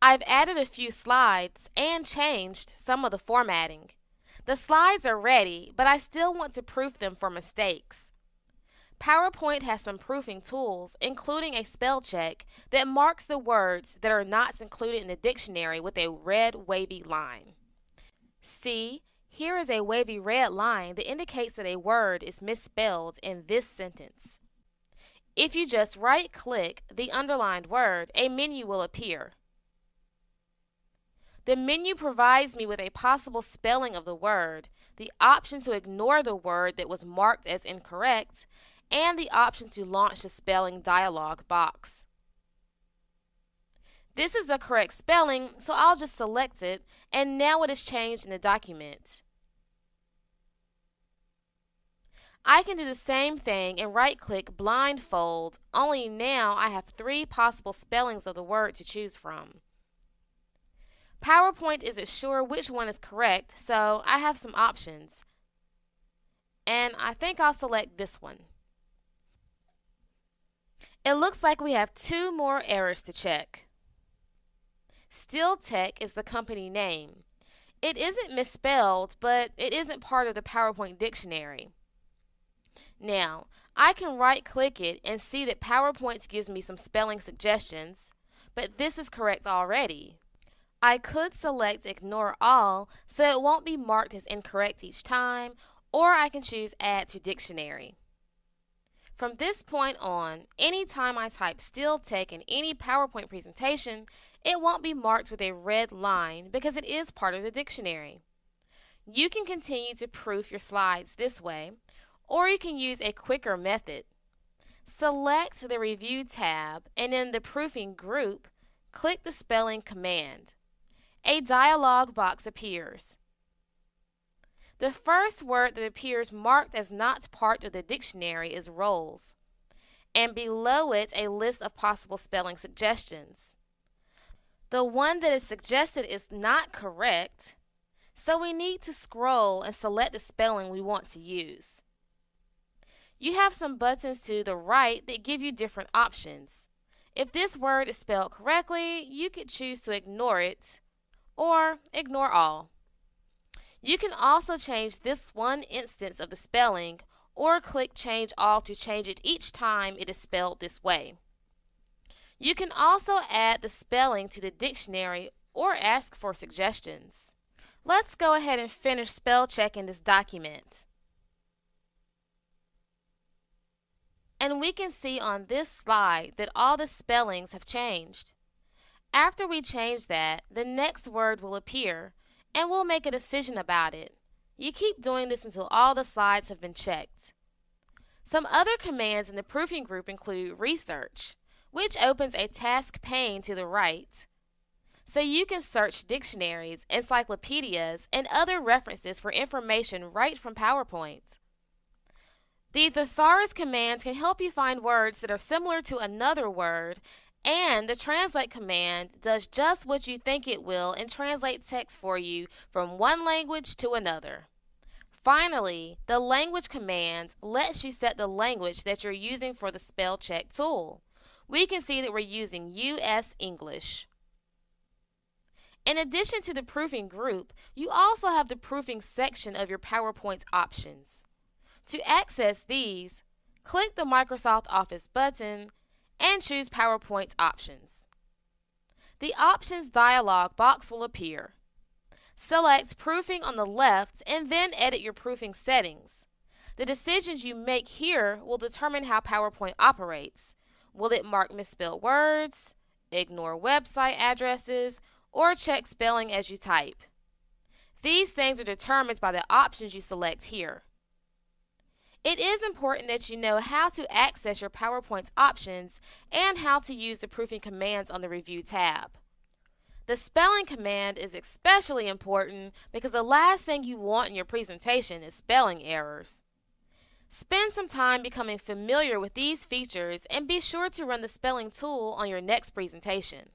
I've added a few slides and changed some of the formatting. The slides are ready, but I still want to proof them for mistakes. PowerPoint has some proofing tools, including a spell check that marks the words that are not included in the dictionary with a red wavy line. See, here is a wavy red line that indicates that a word is misspelled in this sentence. If you just right-click the underlined word, a menu will appear. The menu provides me with a possible spelling of the word, the option to ignore the word that was marked as incorrect, and the option to launch the spelling dialog box. This is the correct spelling, so I'll just select it, and now it is changed in the document. I can do the same thing and right-click blindfold, only now I have 3 possible spellings of the word to choose from. PowerPoint isn't sure which one is correct, so I have some options. And I think I'll select this one. It looks like we have 2 more errors to check. Steel Tech is the company name. It isn't misspelled, but it isn't part of the PowerPoint dictionary. Now, I can right-click it and see that PowerPoint gives me some spelling suggestions, but this is correct already. I could select Ignore All so it won't be marked as incorrect each time, or I can choose Add to Dictionary. From this point on, anytime I type Steel Tech in any PowerPoint presentation, it won't be marked with a red line because it is part of the dictionary. You can continue to proof your slides this way, or you can use a quicker method. Select the Review tab and in the Proofing group, click the Spelling command. A dialog box appears. The first word that appears marked as not part of the dictionary is rolls, and below it a list of possible spelling suggestions. The one that is suggested is not correct, so we need to scroll and select the spelling we want to use. You have some buttons to the right that give you different options. If this word is spelled correctly, you could choose to ignore it or ignore all. You can also change this one instance of the spelling or click Change All to change it each time it is spelled this way. You can also add the spelling to the dictionary or ask for suggestions. Let's go ahead and finish spell checking this document. And we can see on this slide that all the spellings have changed. After we change that, the next word will appear, and we'll make a decision about it. You keep doing this until all the slides have been checked. Some other commands in the proofing group include Research, which opens a task pane to the right, so you can search dictionaries, encyclopedias, and other references for information right from PowerPoint. The thesaurus command can help you find words that are similar to another word, and the translate command does just what you think it will and translates text for you from one language to another. Finally, the language command lets you set the language that you're using for the spell check tool. We can see that we're using US English. In addition to the proofing group, you also have the proofing section of your PowerPoint options. To access these, click the Microsoft Office button and choose PowerPoint options. The Options dialog box will appear. Select Proofing on the left and then edit your proofing settings. The decisions you make here will determine how PowerPoint operates. Will it mark misspelled words, ignore website addresses, or check spelling as you type? These things are determined by the options you select here. It is important that you know how to access your PowerPoint options and how to use the proofing commands on the Review tab. The spelling command is especially important because the last thing you want in your presentation is spelling errors. Spend some time becoming familiar with these features and be sure to run the spelling tool on your next presentation.